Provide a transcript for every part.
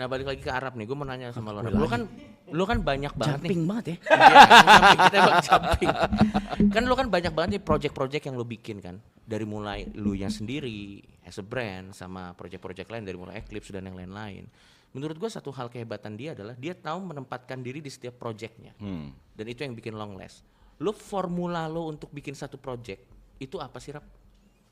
Nah balik lagi ke Arab nih, gue mau nanya sama lo. Lu kan banyak banget jumping nih. banget ya. Iya, jumping, kita emang jumping. Kan lu kan banyak banget nih project-project yang lu bikin kan. Dari mulai lu yang sendiri, as a brand, sama project-project lain dari mulai Eclipse dan yang lain-lain. Menurut gue satu hal kehebatan dia adalah dia tahu menempatkan diri di setiap projectnya. Dan itu yang bikin long last. Lu formula lo untuk bikin satu project, itu apa sih Rap?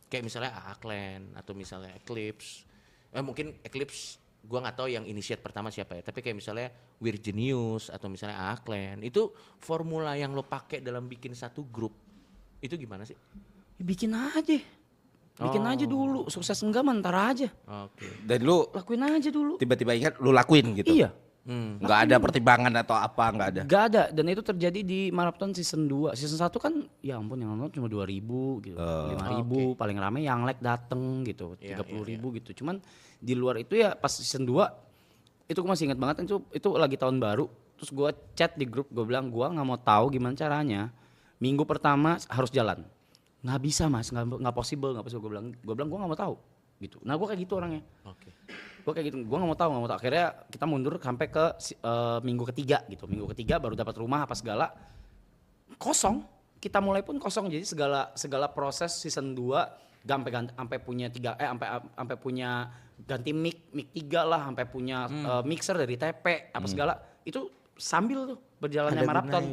Kayak misalnya Aakland atau misalnya Eclipse. Mungkin Eclipse gua nggak tahu yang initiate pertama siapa ya, tapi kayak misalnya We're Genius atau misalnya Aakland, itu formula yang lo pakai dalam bikin satu grup itu gimana sih? Bikin aja dulu, sukses enggak mantar aja. Oke. Dan lu Lakuin aja dulu. tiba-tiba ingat lu lakuin gitu. Iya. Nggak ada pertimbangan atau apa, nggak ada. Gak ada, dan itu terjadi di Marathon season 2. Season 1 kan ya ampun yang nonton cuma 2.000 gitu. 5.000 paling rame yang like dateng gitu, 30.000 gitu. Cuman di luar itu ya pas season 2 itu gue masih ingat banget itu lagi tahun baru. Terus gue chat di grup, gue bilang gue nggak mau tahu gimana caranya. Minggu pertama harus jalan. Nggak bisa mas, nggak possible. Gue bilang gue nggak mau tahu gitu. Nah gue kayak gitu orangnya. Oke. Gue kayak gitu, gue nggak mau tahu. Akhirnya kita mundur sampai ke minggu ketiga gitu. Minggu ketiga baru dapat rumah apa segala, kosong. Kita mulai pun kosong. Jadi segala proses season 2 sampai punya sampai punya ganti mic 3 lah, sampai punya mixer dari TP apa segala itu sambil tuh berjalannya maraton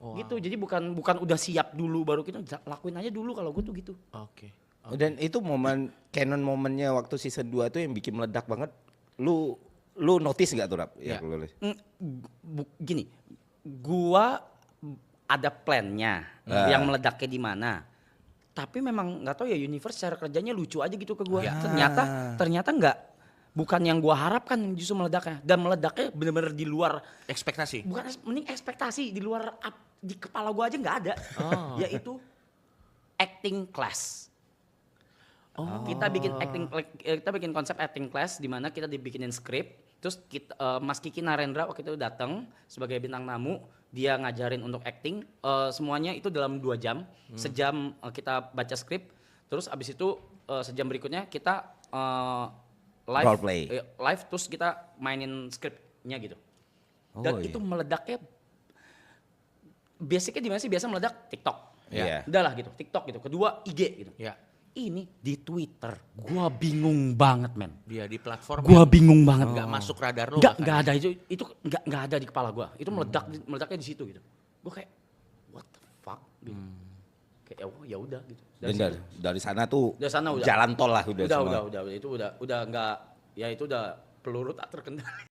Ya. gitu. Jadi bukan udah siap dulu baru kita lakuin aja dulu. Kalau gue tuh gitu. Oke. Dan itu canon momennya waktu season 2 tuh yang bikin meledak banget. Lu notice gak tuh Rap? Ya. Gini, gua ada plannya yang meledaknya di mana. Tapi memang nggak tahu ya universe cara kerjanya lucu aja gitu ke gua. Ternyata nggak, bukan yang gua harapkan justru meledaknya. Dan meledaknya benar-benar di luar Ekspektasi. bukan mending ekspektasi, di luar di kepala gua aja nggak ada. Yaitu acting class. Kita bikin konsep acting class di mana kita dibikinin skrip, terus Mas Kiki Narendra waktu itu datang sebagai bintang tamu, dia ngajarin untuk acting, semuanya itu dalam 2 jam, sejam kita baca skrip, terus abis itu sejam berikutnya kita live, Role play. Live terus kita mainin skripnya gitu. Dan itu meledaknya, basicnya di mana sih biasa meledak? TikTok. Iya. Udah lah gitu, TikTok gitu. Kedua IG gitu. Ya. Ini di Twitter, gua bingung banget men. Dia di platform Gua yang bingung banget. nggak masuk radar lo. Nggak ada itu nggak ada di kepala gua. Itu meledaknya di situ gitu. Gua kayak what the fuck gitu. Kayak ya udah gitu. Dan dari sana tuh Dari sana udah. jalan tol lah udah semua. Udah itu udah nggak, ya itu udah peluru tak terkendali.